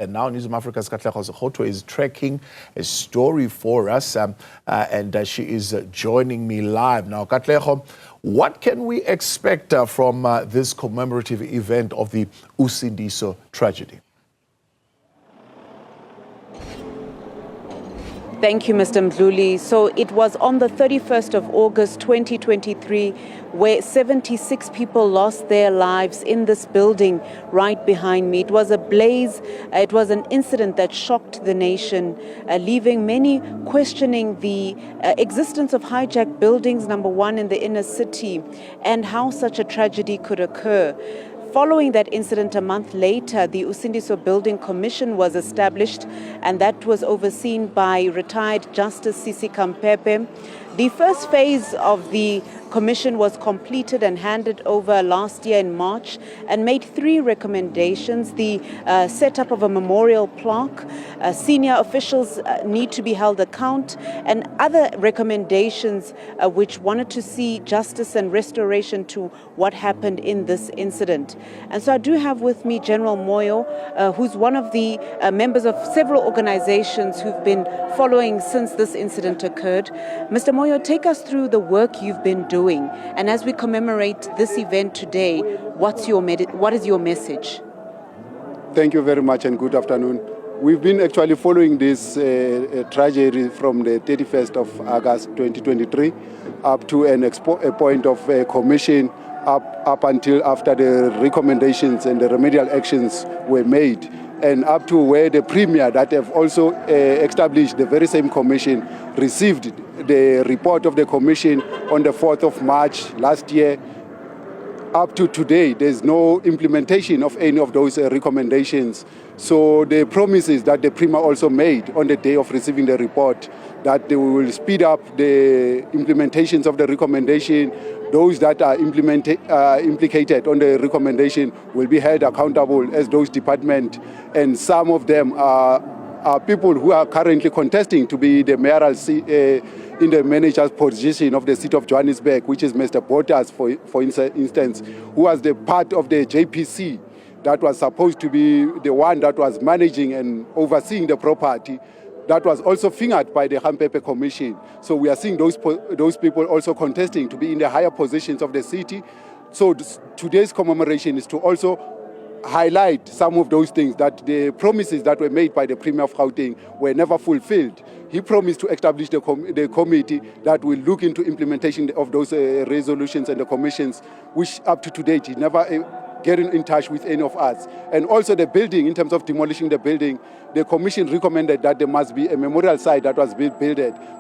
And now Newzroom Afrika's Katlego Sekgotho is tracking a story for us, and she is joining me live. Now, Katlego, what can we expect from this commemorative event of the Usindiso tragedy? Thank you, Mr. Mdluli. So it was on the 31st of August 2023 where 76 people lost their lives in this building right behind me. It was a blaze. It was an incident that shocked the nation, leaving many questioning the existence of hijacked buildings, number one, in the inner city, and how such a tragedy could occur. Following that incident, a month later, the Usindiso Building Commission was established, and that was overseen by retired Justice Sisi Kampepe. The first phase of the commission was completed and handed over last year in March and made 3 recommendations. The setup of a memorial plaque, senior officials need to be held account, and other recommendations which wanted to see justice and restoration to what happened in this incident. And so I do have with me General Moyo, who's one of the members of several organizations who've been following since this incident occurred. Mr. Moyo, take us through the work you've been doing. And as we commemorate this event today, what is your message? Thank you very much and good afternoon. We've been actually following this tragedy from the 31st of August 2023 up to a point of a commission up until after the recommendations and the remedial actions were made, and up to where the Premier that have also established the very same commission received the report of the commission on the 4th of March last year. Up to today, there's no implementation of any of those recommendations. So the promises that the Premier also made on the day of receiving the report, that they will speed up the implementations of the recommendation, those that are implicated on the recommendation will be held accountable as those departments, and some of them are people who are currently contesting to be the mayoral in the manager's position of the city of Johannesburg, which is Mr. Bottas, for instance, who was the part of the JPC that was supposed to be the one that was managing and overseeing the property. That was also fingered by the Kampepe Commission. So we are seeing those people also contesting to be in the higher positions of the city. So today's commemoration is to also highlight some of those things, that the promises that were made by the Premier of Gauteng were never fulfilled. He promised to establish the committee that will look into implementation of those resolutions and the commissions, which up to date he never getting in touch with any of us. And also the building, in terms of demolishing the building, the commission recommended that there must be a memorial site that was built.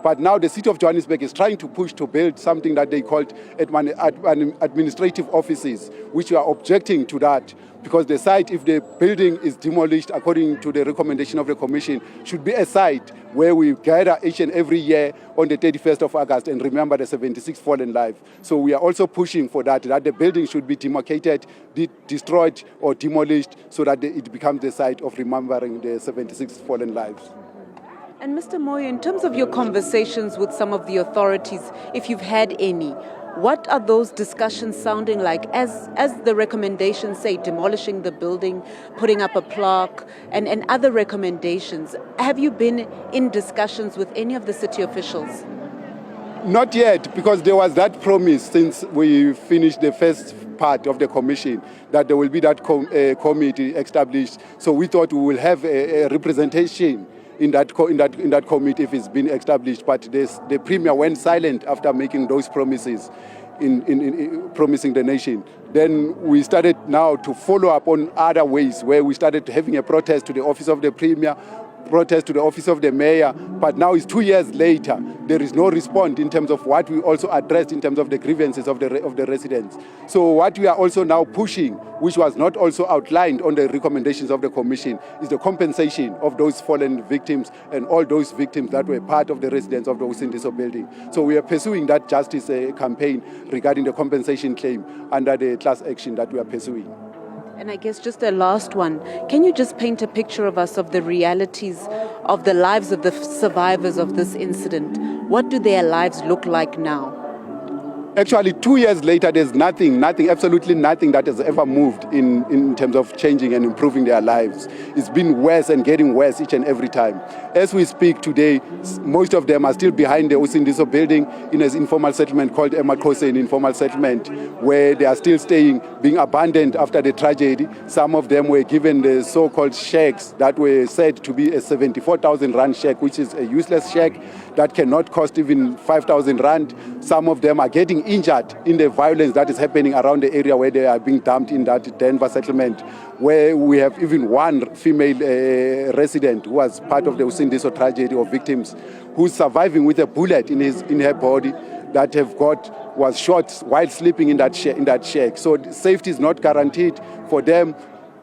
But now the city of Johannesburg is trying to push to build something that they called administrative offices, which we are objecting to that, because the site, if the building is demolished according to the recommendation of the commission, should be a site where we gather each and every year on the 31st of August and remember the 76 fallen lives. So we are also pushing for that the building should be demarcated, destroyed or demolished, so that it becomes the site of remembering the 76 fallen lives. And Mr. Moyo, in terms of your conversations with some of the authorities, if you've had any, what are those discussions sounding like as the recommendations say, demolishing the building, putting up a plaque, and other recommendations? Have you been in discussions with any of the city officials? Not yet, because there was that promise since we finished the first part of the commission that there will be that committee established. So we thought we will have a representation in that committee if it's been established. But the Premier went silent after making those promises, in promising the nation. Then we started now to follow up on other ways, where we started having a protest to the office of the Premier, protest to the office of the mayor, but now it's 2 years later. There is no response in terms of what we also addressed in terms of the grievances of the residents. So what we are also now pushing, which was not also outlined on the recommendations of the commission, is the compensation of those fallen victims and all those victims that were part of the residents of the Usindiso Building. So we are pursuing that justice campaign regarding the compensation claim under the class action that we are pursuing. And I guess just a last one. Can you just paint a picture of us of the realities of the lives of the survivors of this incident? What do their lives look like now? Actually, 2 years later, there's nothing, absolutely nothing that has ever moved in terms of changing and improving their lives. It's been worse and getting worse each and every time. As we speak today, most of them are still behind the Usindiso Building in an informal settlement called Emakose, an informal settlement, where they are still staying, being abandoned after the tragedy. Some of them were given the so-called shacks that were said to be a 74,000 rand shack, which is a useless shack that cannot cost even 5,000 rand. Some of them are getting injured in the violence that is happening around the area where they are being dumped in that Denver settlement, where we have even one female resident who was part of the Usindiso tragedy of victims, who's surviving with a bullet in her body that was shot while sleeping in that shack. So safety is not guaranteed for them.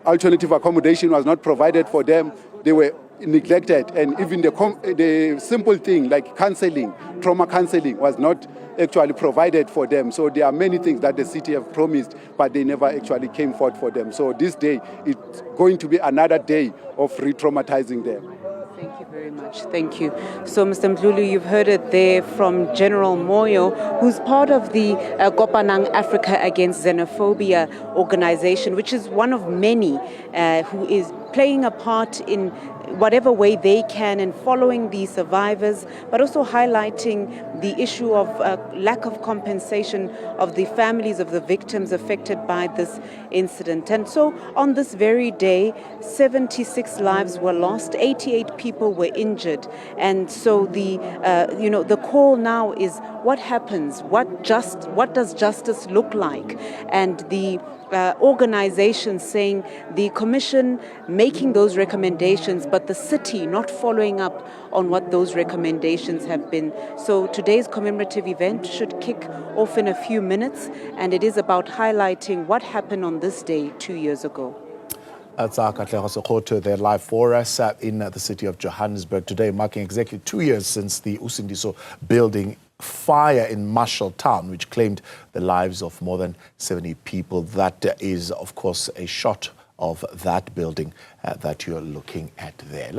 Alternative accommodation was not provided for them. They were neglected, and even the simple thing like counseling, trauma counseling, was not actually provided for them. So there are many things that the city have promised, but they never actually came forth for them. So this day, it's going to be another day of re-traumatizing them. Thank you very much. Thank you. So, Mr. Mdluli, you've heard it there from General Moyo, who's part of the Newzroom Afrika Against Xenophobia organization, which is one of many who is playing a part in whatever way they can in following the survivors, but also highlighting the issue of lack of compensation of the families of the victims affected by this incident. And so on this very day, 76 lives were lost, 88 people were injured. And so the call now is what happens? What does justice look like? And the organizations saying the commission making those recommendations, but the city not following up on what those recommendations have been. So today's commemorative event should kick off in a few minutes, and it is about highlighting what happened on this day 2 years ago. That's Katlego Sekgotho there live for us in the city of Johannesburg today, marking exactly 2 years since the Usindiso Building fire in Marshalltown, which claimed the lives of more than 70 people. That is, of course, a shot of that building that you're looking at there.